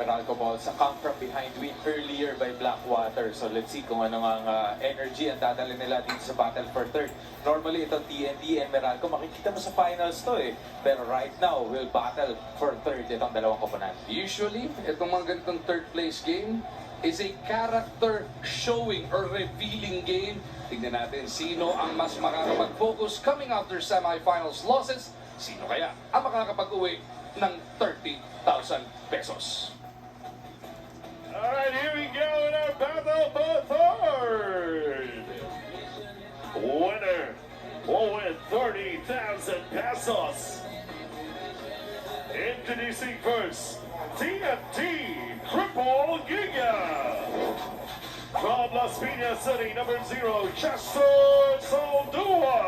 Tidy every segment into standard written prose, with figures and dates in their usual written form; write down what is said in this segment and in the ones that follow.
Meralco balls come from behind win earlier by Blackwater. So let's see kung ano ang energy ang dadali nila dito sa battle for third. Normally ito TNT and Meralco, makikita mo sa finals to eh. Pero right now, will battle for third itong dalawang koponan. Usually, itong mga ganitong third place game is a character showing or revealing game. Tignan natin sino ang mas makakapag-focus coming after semifinals losses. Sino kaya ang makakapag-uwi ng 30,000 pesos? Alright, here we go in our battle for third. Winner will win 30,000 pesos. Introducing first, TNT Triple Giga. From Las Piñas City, number 0, Chester Saldua.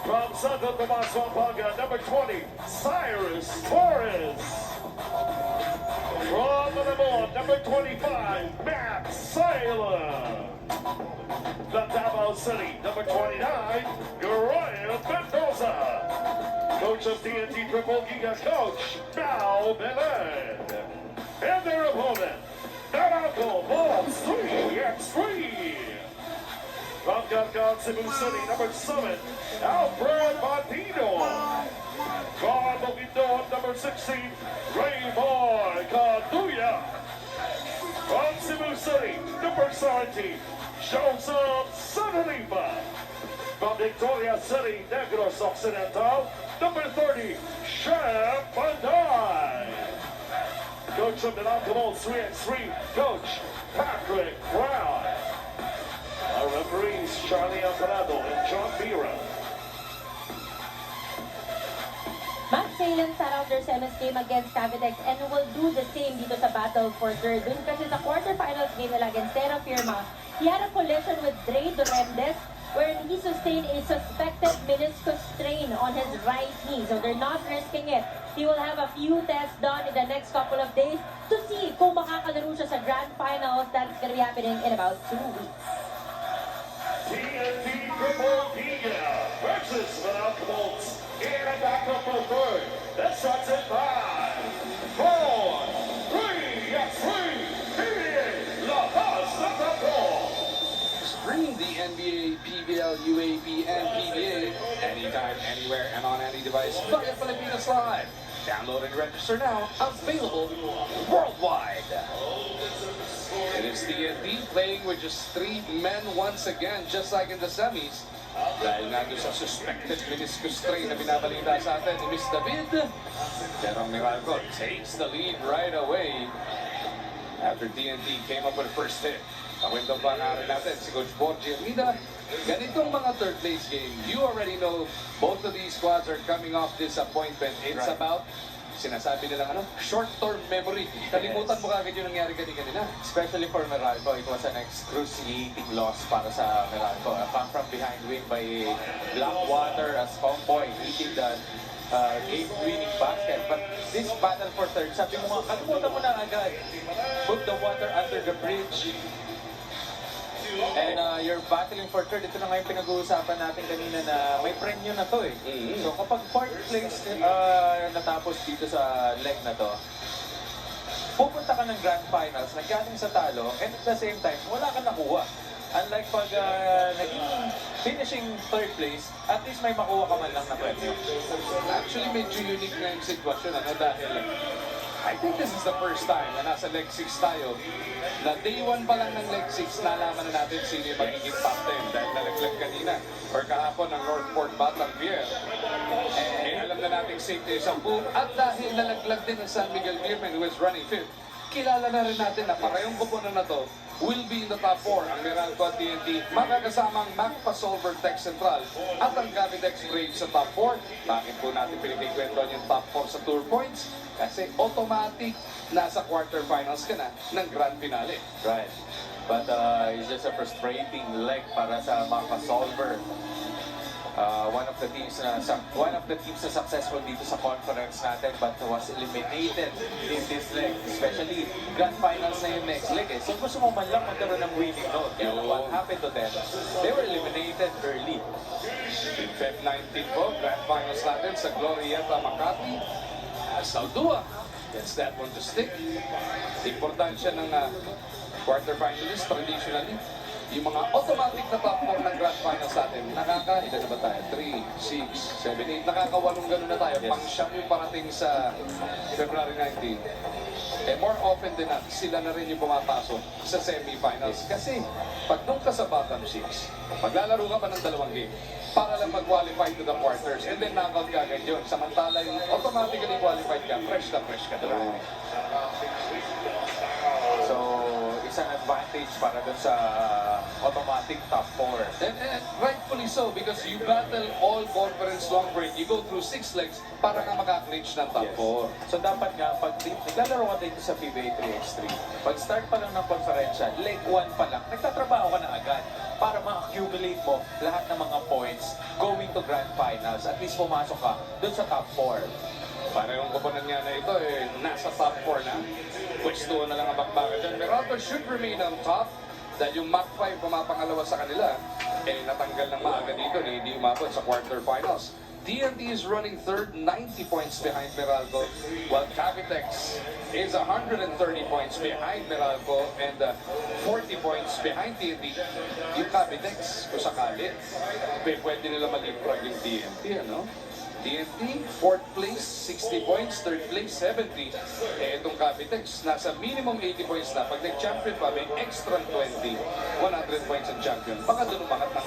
From Santo Tomas, Pampanga, number 20, Cyrus Torres. From Manamon, number 25, Matt Saylor. The Davao City, number 29, Ryan Mendoza. Coach of TNT Triple Giga, Coach Mal Belen. And their opponent, Meralco Balls 3x3. From Gagawad, Cebu City, number 7, Alfred Martino. From Bukidnon, number 16, Rayboy Caduya. From Cebu City, number 17, Joseph Sanalipa. From Victoria City, Negros Occidental, number 30, Chef Banday. Coach of Meralco Balls 3x3, Coach Patrick Brown. Our referees, Charlie Alvarado and John Bira. Matt Salem sat out their semis game against Cavitex and will do the same dito sa battle for third. Dun kasi sa quarterfinals game nila against Terra Firma, he had a collision with Dre Dorendes wherein he sustained a suspected meniscus strain on his right knee. So they're not risking it. He will have a few tests done in the next couple of days to see kung makakalaro siya sa grand finals that's going to be happening in about 2 weeks. TNT Triple Giga versus Meralco Balls in a backup for third. That starts at 5, 4, 3, yes, 3, PBA, La Paz, Stream the NBA, PBL, UAP, and PBA anytime, anywhere, and on any device via Pilipinas Live. Download and register now. Available worldwide. It is TNT playing with just 3 men once again, just like in the semis. Dahil nga doon sa suspected meniscus strain na binabalita sa atin ni Miss David. Pero Meralco takes the lead right away after TNT came up with the first hit. Kakwento pa na rin natin si Coach Borgie Armida. Ganitong mga third place game, you already know both of these squads are coming off disappointment. It's about sinasabi nilang short-term memory. Kalimutan mo kagad yung nangyari kanina. Especially for Meralco, it was an excruciating loss para sa Meralco. A come from behind win by Blackwater as Homeboy hitting the game-winning basket. But this battle for third, sabi mo nga, kalimutan mo na agad. Put the water under the bridge. And you're battling for third. Ito na nga yung pinag-uusapan natin kanina na may premyo na to eh. So kapag fourth place natapos dito sa leg na to, pupunta ka ng grand finals, naggaling sa talo, and at the same time, wala ka nakuha. Unlike pag naging finishing third place, at least may makuha ka man lang na premyo. Actually, medyo unique na yung sitwasyon, dahil I think this is the first time na nasa leg 6 tayo, na day 1 pa lang ng leg 6, nalaman na natin sino yung magiging top 10 dahil nalaglag kanina or kahapon ng Northport Batang Pier. Alam na natin safe na yung 10 at dahil nalaglag din ng San Miguel Beerman who is running 5th, kilala na rin natin na parehong kupunan na to will be in the top 4. Ang Meralco at TNT makakasamang Macpa Solver Tech Central at ang Cavitex Braves sa top 4. Bakit po natin pinipigwentuhan yung top 4 sa tour points? Kasi automatic nasa quarterfinals ka na ng grand finale. Right. But it's just a frustrating leg para sa Macpa Solver. One of the teams na successful dito sa conference natin but was eliminated in this leg, especially grand finals na yung next leg eh. So gusto mo man lang magkaroon ng winning note. And what happened to them? They were eliminated early. In Feb 19 po, grand finals natin sa Glorieta Makati. Saldua Gets that one to stick. Importansya ng quarterfinalist traditionally. Yung mga automatic na top 4 ng grand finals natin, ilan na ba tayo? 3, 6, 7, 8, nakakawalong gano'n na tayo. Yes. Pang-siyam yung parating sa February 19. Eh, more often than not, sila na rin yung pumapasok sa semifinals. Kasi, pag doon ka sa bottom 6, maglalaro ka pa ng 2 game para lang mag-qualify to the quarters and then knockout ka agad yun. Samantala, yung automatically qualified ka, fresh ka doon. So, isang advantage para dun sa automatic top 4. And rightfully so, because you battle all conference long break. You go through 6 legs para nga makaklinch ng top 4. So dapat nga, pag naglalaro ka dito sa PBA 3x3, pag start pa lang ng konferensya, leg 1 pa lang, nagtatrabaho ka na agad para ma-accumulate mo lahat ng mga points going to grand finals. At least pumasok ka dun sa top 4. Para yung kuponan nga na ito, nasa top 4 na. Pwesto na lang ang bakbakan dyan. Meralco should remain on top dahil yung Mach 5 pumapangalawa sa kanila, natanggal ng maaga dito, hindi umabot sa quarterfinals. TNT is running third, 90 points behind Meralco, while Cavitex is 130 points behind Meralco and 40 points behind TNT. Yung Cavitex, kung sakali, pwede nila malipra yung TNT, ano? TNT, 4th place, 60 points, 3rd place, 70. Itong Cavitex, nasa minimum 80 points na. Pag nag-champion pa, may extra 20, 100 points ang champion. Baka doon umangat na.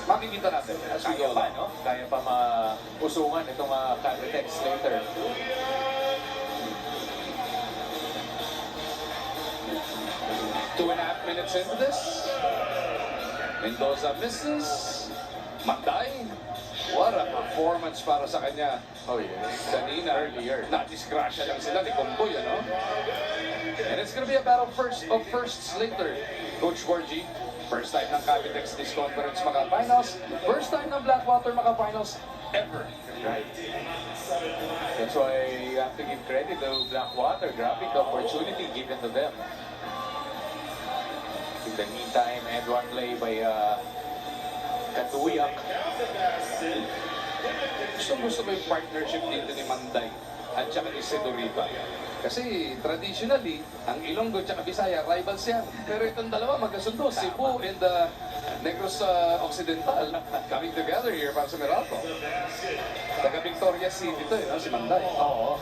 Makikita natin as we go along. No? Kaya pa mausungan itong Cavitex later. Two and a half minutes into this. Mendoza misses. Manday. What a performance para sa kanya. Oh yes. Kanina, Earlier. na-disgrasya lang sila ni Comboy, ano? And it's gonna be a battle of firsts later. Coach Borgie, first time ng Cavitex this conference maka-finals. First time ng Blackwater maka-finals ever. Right. That's why you have to give credit to Blackwater, grabbing the opportunity given to them. In the meantime, and one play by Katuyak. Gusto ko yung partnership dito ni Manday at saka ni Sedoriba. Kasi traditionally, ang Ilonggo at Bisaya, rivals yan. Pero itong dalawa magkasundo, Cebu and Negros Occidental coming together here para sa Meralco. Taga Victoria City to, si Manday. Oo.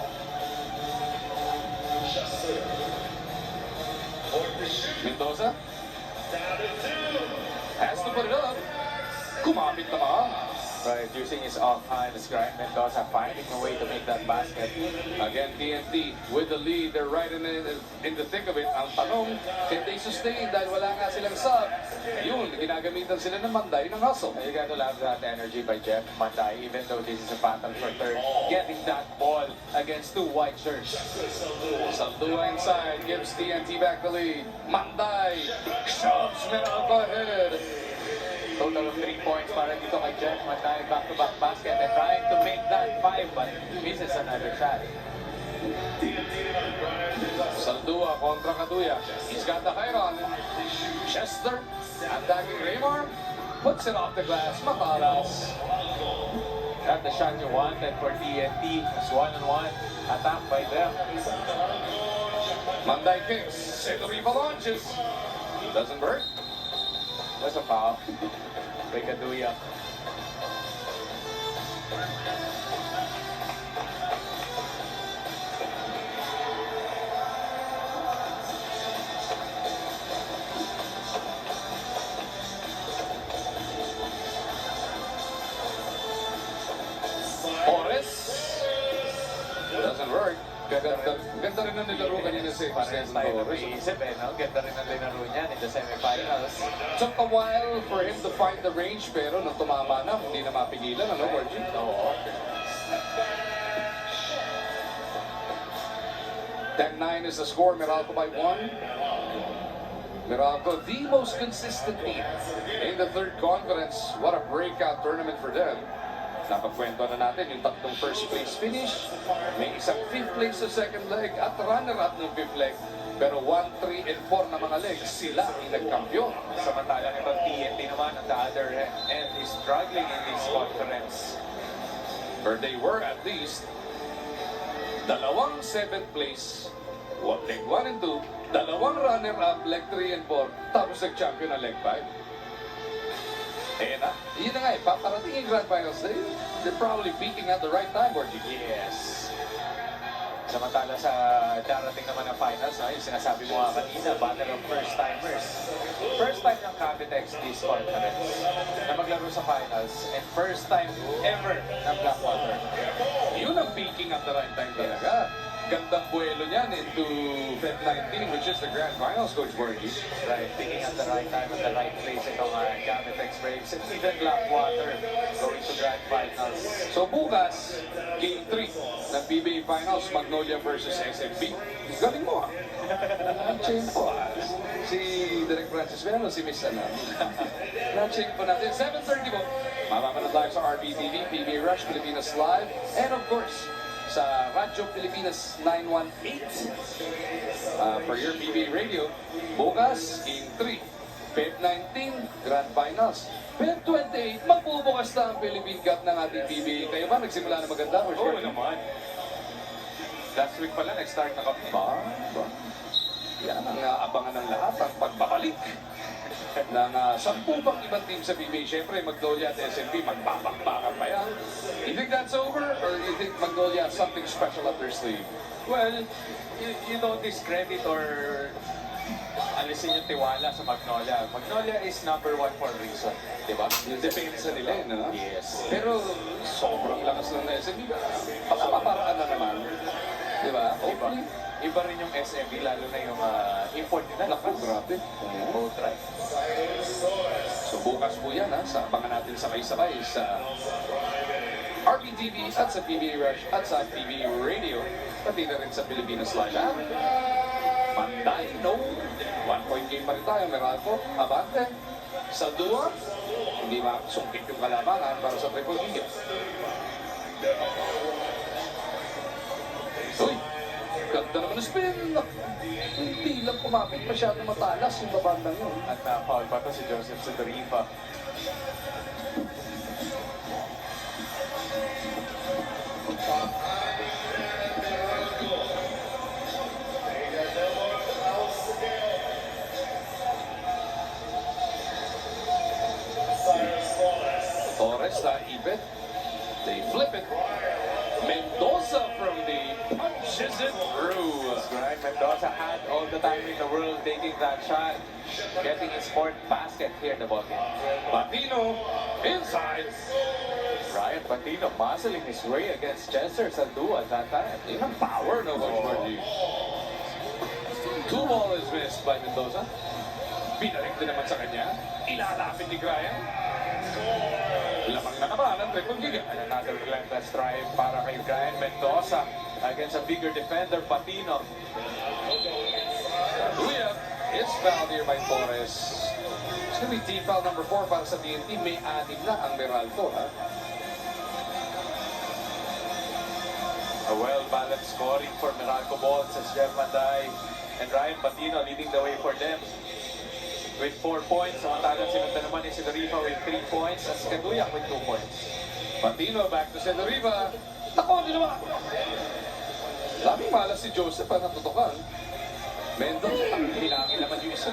Mendoza has to put it up. Kumapit naman. Right, using his offhand, Scribe Mendoza finding a way to make that basket. Again, TNT with the lead. They're right in the thick of it. Ang tanong, can they sustain dahil wala nga silang sub? Ayun, ginagamitan sila ng Manday ng hustle. You got to love that energy by Jeff Manday, even though this is a battle for third. Getting that ball against two white shirts. Saldua inside, gives TNT back the lead. Manday shoves Meralco ahead. Total of 3 points para dito kay Jeff Manday. Back-to-back basket and trying to make that 5 but misses another shot. Saldua kontra Kaduya. He's got the height on. Chester attacking Raymar. Puts it off the glass. Matalas. Not the shot you wanted for TNT. It's 1-on-1 attack by them. Manday kicks. Sedoriba launches. Doesn't work. That's a foul. By Kaduya. Ores. Doesn't work. Ganda rin ang nilaro kanina si Parehas Cristian tayo na Torres. may isip no? Ganda rin ang linaro niyan in the semifinals. Took a while for him to find the range pero nung tumama na, hindi na mapigilan. Ano, Borgie? Oo. 10-9 is the score. Meralco by 1. Meralco, the most consistent team in the third conference. What a breakout tournament for them. Napagkwento na natin yung tatlong first place finish. May isang 5th place sa second leg at runner-up ng 5th leg. Pero 1, 3, and 4 na mga legs, sila ang nagkampiyon. Samantalang itong TNT naman on the other end is struggling in this conference. Or they were at least. dalawang 7th place, leg 1 and 2, dalawang runner-up, leg 3 and 4, tapos nag-champion ng leg 5. Yun na nga paparating yung Grand Finals. They're probably peaking at the right time, or Yes. Samantala sa darating naman ng finals, yung sinasabi mo nga kanina, battle of first-timers. First time ng Cavitex this conference na maglaro sa finals and first time ever ng Blackwater. Yun ang peaking at the right time talaga. Gandang buwelo niyan into Feb 19, which is the Grand Finals, Coach Borgie. Right, picking at the right time at the right place itong Cavitex Braves and even Blackwater going to Grand Finals. So bukas, Game 3 ng PBA Finals, Magnolia versus SMB. Galing mo Na-change po Si Direk Francis Veno, si Miss Ana. Na-change po natin. 7:30 po. Mamamanood live sa RBTV, PBA Rush, Pilipinas Live, and of course, sa Radyo Pilipinas 918 for your PBA Radio. Bukas, Game 3. Feb 19, Grand Finals. Feb 28, magbubukas na ang Philippine Cup ng ating PBA. Kayo ba nagsimula na maganda? Oo naman. Last week pala, nag-start na kami. Yan ang abangan ng lahat, ang pagbabalik ng 10 pang ibang team sa PBA. Siyempre, Magnolia at SMB, magbabakbakan pa yan. You think that's over? Or you think Magnolia has something special up their sleeve? Well, you don't discredit or alisin yung tiwala sa Magnolia. Magnolia is number 1 for a reason. Diba? Yung depensa nila, no? Yes. Pero sobrang lakas ng SMB. Baka maparaan na naman. Diba? Hopefully. Iba rin yung SMB, lalo na yung import nila. Naku, grabe. Both right. So bukas po yan, sa abangan natin sabay-sabay sa RBTV at sa PBA Rush at sa PBA Radio, pati na rin sa Pilipinas Live. Panday, no. 1-point game pa rin tayo, Meralco, abante. Sa duwa, hindi makasungkit yung kalabangan para sa triple giga. Uy, ganda naman ang spin. Hindi lang kumapit masyado matalas yung babandang yun. At foul pa to si Joseph Sidorifa. Torres na ipit. They flip it. Mendoza from the punches it through. Right, Mendoza had all the time in the world taking that shot, getting his fourth basket here in the ballgame. Patino inside. Ryan Patino muscling his way against Chester Sandu at that time. Yun ang power no Coach Borgie. 2 ball is missed by Mendoza. Binalik din naman sa kanya. Ilalapit ni Graham. Lamang na naman ang triple giga. And another relentless drive para kay Brian Mendoza against a bigger defender, Patino. Luya is fouled here by Torres. It's gonna be team foul number 4 para sa TNT. May 6 na ang Meralco, A well-balanced scoring for Meralco Balls as Jeff Manday and Ryan Patino leading the way for them with 4 points. Samantalang sinundan naman ni Sidorifa with 3 points as Kaduyak with 2 points. Patino back to Sedoriva. Tako, di naman. Daming malas si Joseph ang natutukan. Mendoza, hinangin naman yung isa.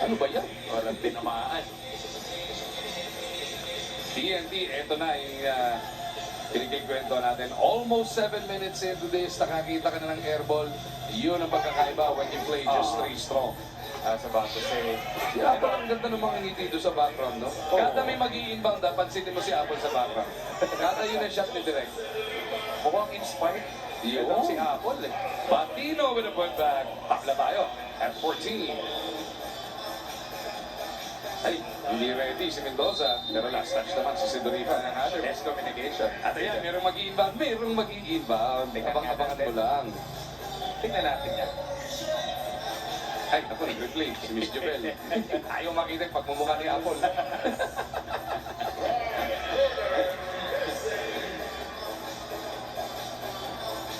Ano ba yan? Walang tinamaan. TNT, eto na yung pinigkwento natin. Almost 7 minutes into this, nakakita ka na ng airball. Yun ang pagkakaiba when you play just 3 strong. I was about to say, Yeah, ang ganda ng mga ngiti doon sa background, no? Kada may mag-i-inbound, pansinin mo si Apple sa background. Kada yun ang shot ni Direk. mukhang inspired. Yun Yun si Apple eh. Patino with a putback. Tabla tayo at 14. Ay, hindi ready si Mendoza. Pero last touch naman si Sidorifa. Another miscommunication. At ayan, merong mag-i-inbound. Merong mag-i-inbound. Abang-abangan mo lang. Tingnan natin yan. Ay, ako, nag-replay. Si Miss Jobel. Ayaw makita yung pagmumukha ni Apple.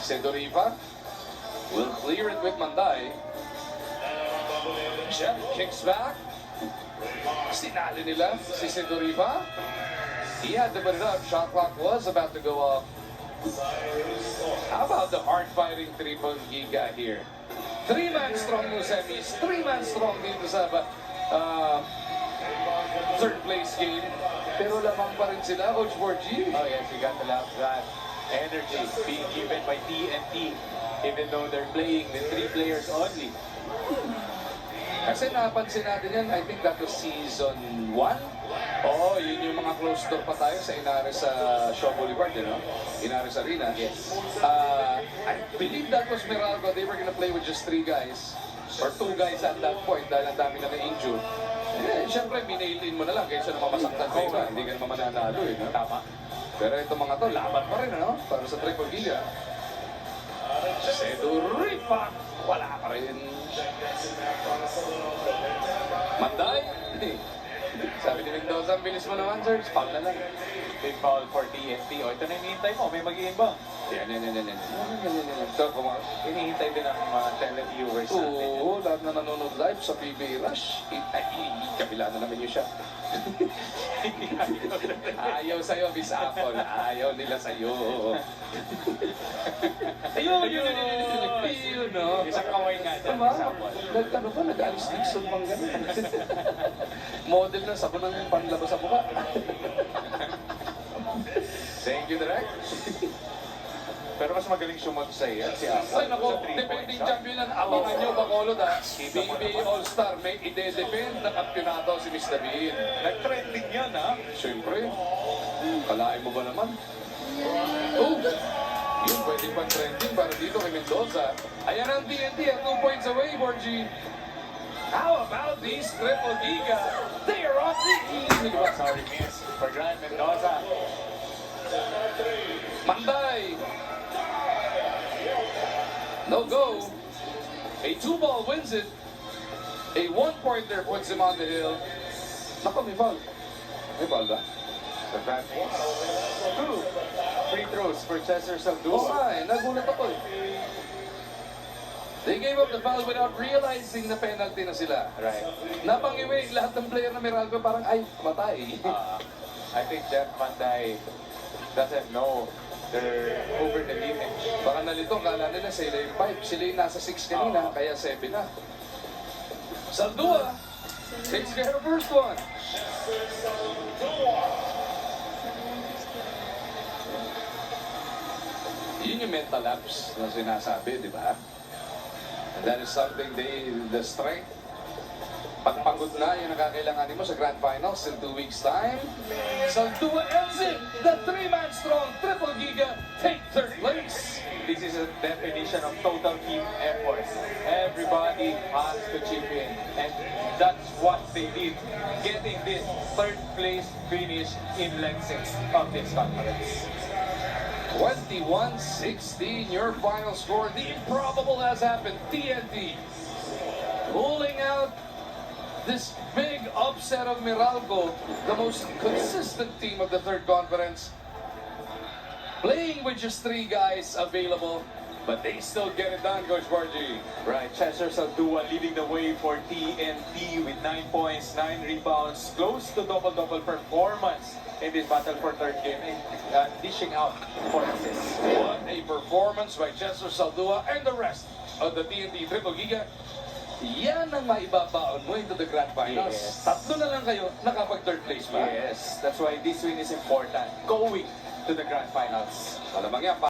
Sidorifa will clear it with Manday. Jeff kicks back. Sinali nila si Sidorifa. He had to put it up. Shot clock was about to go off. How about the hard-fighting triple giga here? 3-man strong yung semis, 3-man strong dito sa third place game. Pero lamang pa rin sila, Coach Borgie. Oh yes, you got to love that energy being given by TNT, even though they're playing the 3 players only. Kasi napansin natin yan, I think that was season 1. Oo, yun yung mga closed door pa tayo sa Inares Shaw Boulevard, you know? Inares Arena. Yes. I believe that was Meralco. They were gonna play with just 3 guys. Or 2 guys at that point dahil ang dami na na-injure. Eh, syempre, binailin mo na lang kaysa na mamasaktan pa iba. Hindi ka naman mananalo, eh. No? Tama. Pero itong mga to, laban pa rin, ano? Para sa triple giga. Seduripa, wala pa rin. Manday, sabi ni Mendoza, ang bilis mo naman, sir. Foul na lang. Big foul for TNT. O, ito na hinihintay mo. May mag-iimbang. Yan. So, kung hinihintay din ang mga televiewers natin. Oo, lahat na nanonood live sa PBA Rush. Kabila na naman yung shot. Ayaw sa'yo, Miss Apple. Ayaw nila sa'yo. Ayun, no? Isang kaway nga dyan. Tama? Isang wall. Ano ba? Nag-alis Dixon bang ganun? Model na sabon ng panlabas sa mukha. Thank you, Direk. Pero mas magaling sumunod sa iyo. Si Ay, Apple. nako, Sa 3 defending points. champion yan. Abangan nyo, Bacolod, ha? PBA All-Star, may ide-defend na kampyonato si Miss David. Nag-trending yan, ha? Siyempre, kalain mo ba naman? Oh! Yun, pwede pang trending para dito kay Mendoza. Ayan ang TNT at 2 points away, Borgie. How about these triple giga? They are off the easy. Sorry, miss. For Grant Mendoza. Manday. No go. A 2-ball wins it. A 1-pointer puts him on the hill. Nako, may foul. May foul ba? The Grant miss. 2 free throws for Cesar Oo Saldua. nga eh, nagulat ako eh. They gave up the foul without realizing na penalty na sila. Right. Napangiwig lahat ng player na Meralco parang ay, matay. I think Jeff Manday doesn't know they're over the limit. Baka nalito, kala nila sila yung 5. Sila yung nasa 6 kanina, kaya 7 na. Saldua takes care of first one. Yun yung mental lapse na sinasabi, di ba? And that is something the strength. Pagpagod na, yung nakakailanganin mo sa Grand Finals in 2 weeks' time. Saldua ends it. The 3-man strong triple giga take third place. This is a definition of total team effort. Everybody has to chip in. And that's what they did. Getting this third place finish in leg 6 of this conference. 21-16, your final score. The improbable has happened. TNT pulling out this big upset of Meralco, the most consistent team of the third conference. Playing with just 3 guys available, but they still get it done, Coach Borgie. Right, Cesar Saldua leading the way for TNT with 9 points, 9 rebounds, close to double-double performance in this battle for third game, and dishing out 4 assists. What a performance by Chester Saldua and the rest of the TNT Triple Giga. Yan ang maibabaon mo into the Grand Finals. Yes. Tatlo na lang kayo nakapag-third place ba? Yes, that's why this win is important. Going to the grand finals. Malamang yan.